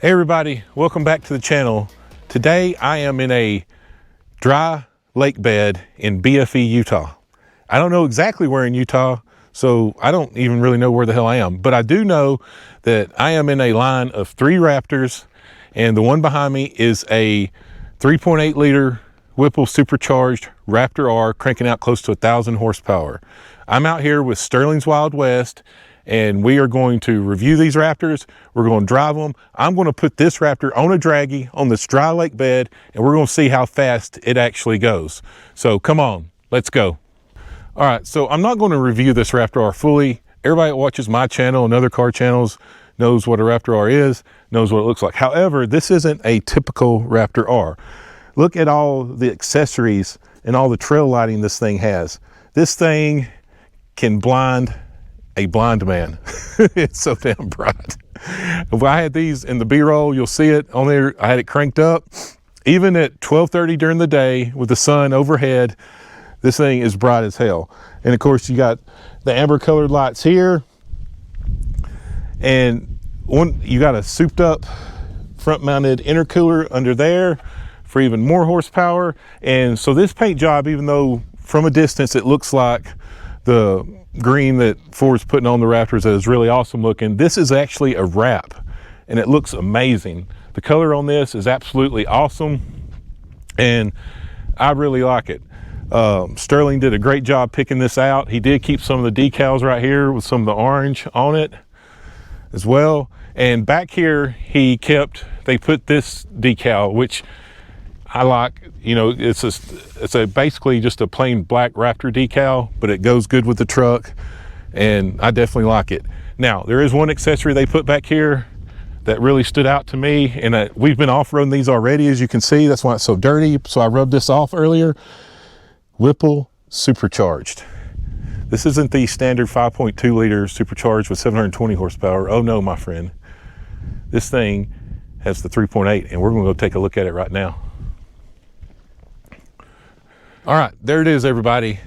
Hey everybody, welcome back to the channel. Today I am in a dry lake bed in BFE, Utah. I don't know exactly where in Utah, so I don't even really know where the hell I am, but I do know that I am in a line of 3 Raptors, and the one behind me is a 3.8 liter Whipple supercharged Raptor R cranking out close to 1,000 horsepower. I'm out here with Sterling's Wild West, and we are going to review these Raptors. We're going to drive them. I'm going to put this Raptor on a Dragy on this dry lake bed, and we're going to see how fast it actually goes. So come on, let's go. All right, so I'm not going to review this Raptor R fully. Everybody that watches my channel and other car channels knows what a Raptor R is, knows what it looks like. However, this isn't a typical Raptor R. Look at all the accessories and all the trail lighting this thing has. This thing can blind a blind man. It's so damn bright. If I had these in the B-roll, you'll see it on there. I had it cranked up. Even at 12:30 during the day with the sun overhead, this thing is bright as hell. And of course you got the amber colored lights here, and you got a souped up front mounted intercooler under there for even more horsepower. And so this paint job, even though from a distance it looks like the green that Ford's putting on the Raptors is really awesome looking, this is actually a wrap and it looks amazing. The color on this is absolutely awesome and I really like it. Sterling did a great job picking this out. He did keep some of the decals right here with some of the orange on it as well. And back here they put this decal, which I like. You know, it's basically just a plain black Raptor decal, but it goes good with the truck, and I definitely like it. Now, there is one accessory they put back here that really stood out to me, and we've been off-roading these already, as you can see. That's why it's so dirty, so I rubbed this off earlier. Whipple Supercharged. This isn't the standard 5.2 liter supercharged with 720 horsepower. Oh no, my friend. This thing has the 3.8, and we're gonna go take a look at it right now. All right, there it is, everybody.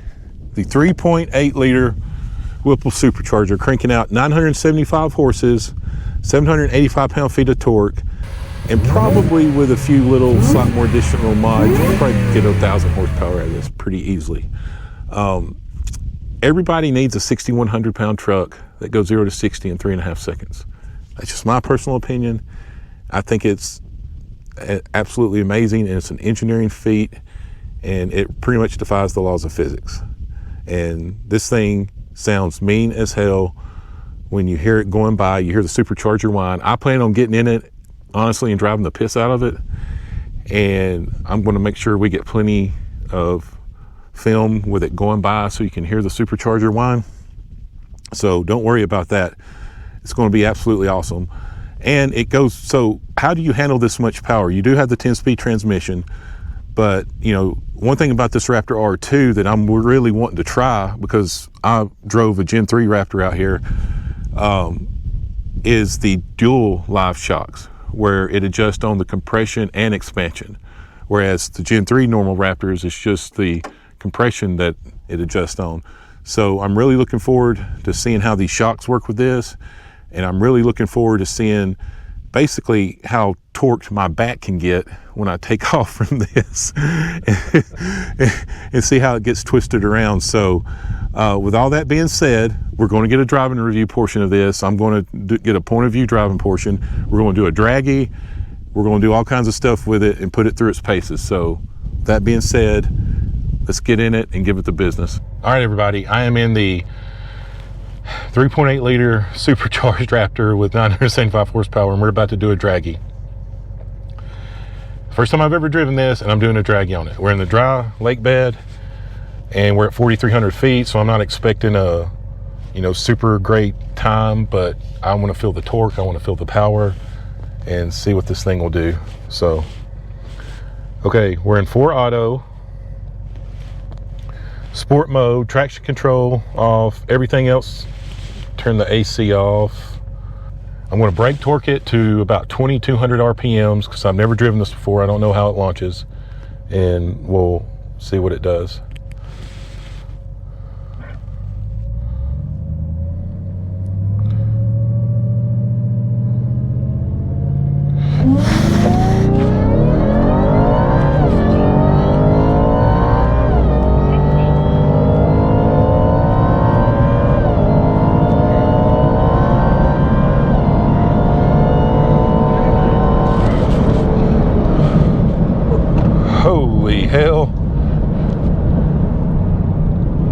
The 3.8 liter Whipple supercharger cranking out 975 horses, 785 pound-feet of torque, and probably with a few little slight more additional mods, you can probably get 1,000 horsepower out of this pretty easily. Everybody needs a 6,100 pound truck that goes 0 to 60 in 3.5 seconds. That's just my personal opinion. I think it's absolutely amazing, and it's an engineering feat, and it pretty much defies the laws of physics. And this thing sounds mean as hell when you hear it going by. You hear the supercharger whine. I plan on getting in it, honestly, and driving the piss out of it. And I'm going to make sure we get plenty of film with it going by so you can hear the supercharger whine. So don't worry about that. It's going to be absolutely awesome. And it goes, so how do you handle this much power? You do have the 10-speed transmission, but you know, one thing about this Raptor R2 that I'm really wanting to try, because I drove a Gen 3 Raptor out here, is the dual live shocks, where it adjusts on the compression and expansion. Whereas the Gen 3 normal Raptors, it's just the compression that it adjusts on. So I'm really looking forward to seeing how these shocks work with this. And I'm really looking forward to seeing basically how torqued my back can get when I take off from this and see how it gets twisted around. So with all that being said, we're going to get a driving review portion of this. I'm going to get a point of view driving portion. We're going to do a Dragy. We're going to do all kinds of stuff with it and put it through its paces. So that being said, let's get in it and give it the business. All right, everybody, I am in the 3.8 liter supercharged Raptor with 975 horsepower, and we're about to do a Dragy. First time I've ever driven this, and I'm doing a Dragy on it. We're in the dry lake bed, and we're at 4,300 feet, so I'm not expecting a, you know, super great time, but I want to feel the torque, I want to feel the power, and see what this thing will do. So, okay, we're in 4 auto, sport mode, traction control off, everything else, turn the AC off. I'm going to brake torque it to about 2,200 RPMs because I've never driven this before. I don't know how it launches, and we'll see what it does.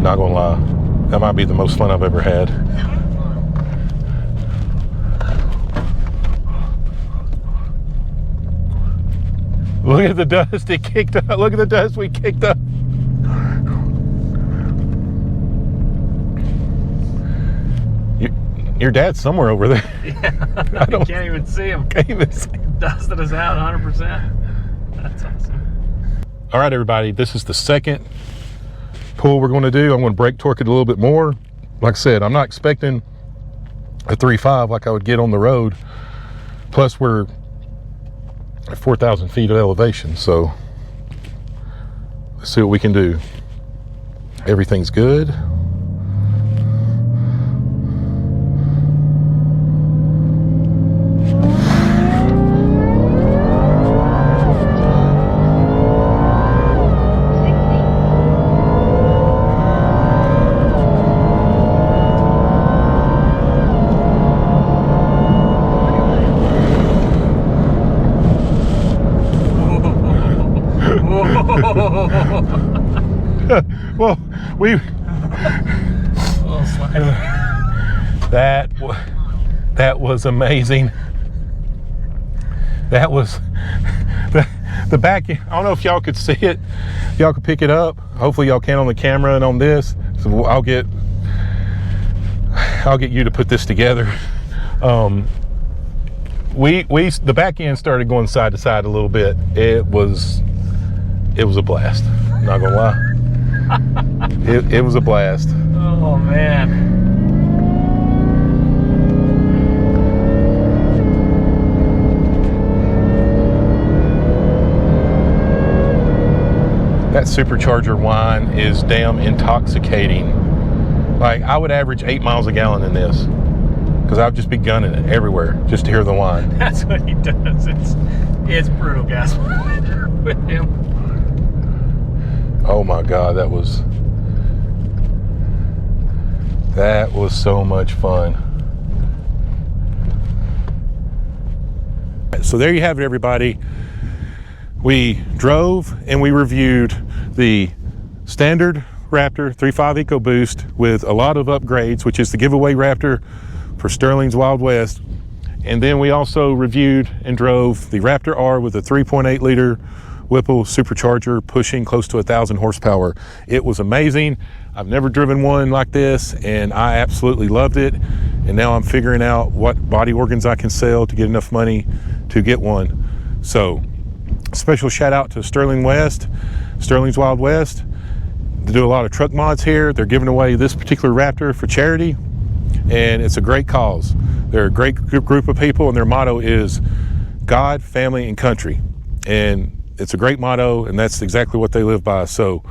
Not gonna lie, that might be the most fun I've ever had. Look at the dust it kicked up. Look at the dust we kicked up. Your dad's somewhere over there. Yeah, you can't even see him. Can't even see him. Dusted us out 100%. That's awesome. All right, everybody, this is the second pull we're going to do. I'm going to brake torque it a little bit more. Like I said, I'm not expecting a 3.5 like I would get on the road. Plus, we're at 4,000 feet of elevation, so let's see what we can do. Everything's good. Well, that was amazing. That was the back. I don't know if y'all could see it. Y'all could pick it up. Hopefully y'all can on the camera and on this. So I'll get you to put this together. The back end started going side to side a little bit. It was a blast. Not gonna lie. It was a blast. Oh man. That supercharger whine is damn intoxicating. Like, I would average 8 miles a gallon in this, because I'd just be gunning it everywhere just to hear the whine. That's what he does. It's brutal gas with him. Oh my God, that was so much fun. So there you have it, everybody. We drove and we reviewed the standard Raptor 3.5 EcoBoost with a lot of upgrades, which is the giveaway Raptor for Sterling's Wild West. And then we also reviewed and drove the Raptor R with a 3.8 liter Whipple supercharger pushing close to 1,000 horsepower. It was amazing. I've never driven one like this and I absolutely loved it. And now I'm figuring out what body organs I can sell to get enough money to get one. So special shout out to Sterling's Wild West. They do a lot of truck mods here. They're giving away this particular Raptor for charity, and it's a great cause. They're a great group of people, and their motto is God, family, and country. And it's a great motto, and that's exactly what they live by. So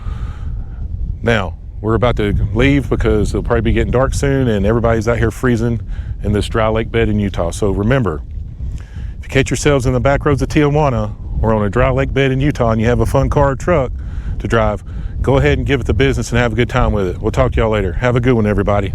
now we're about to leave because it'll probably be getting dark soon, and everybody's out here freezing in this dry lake bed in Utah. So remember, if you catch yourselves in the back roads of Tijuana or on a dry lake bed in Utah and you have a fun car or truck to drive, go ahead and give it the business and have a good time with it. We'll talk to y'all later. Have a good one, everybody.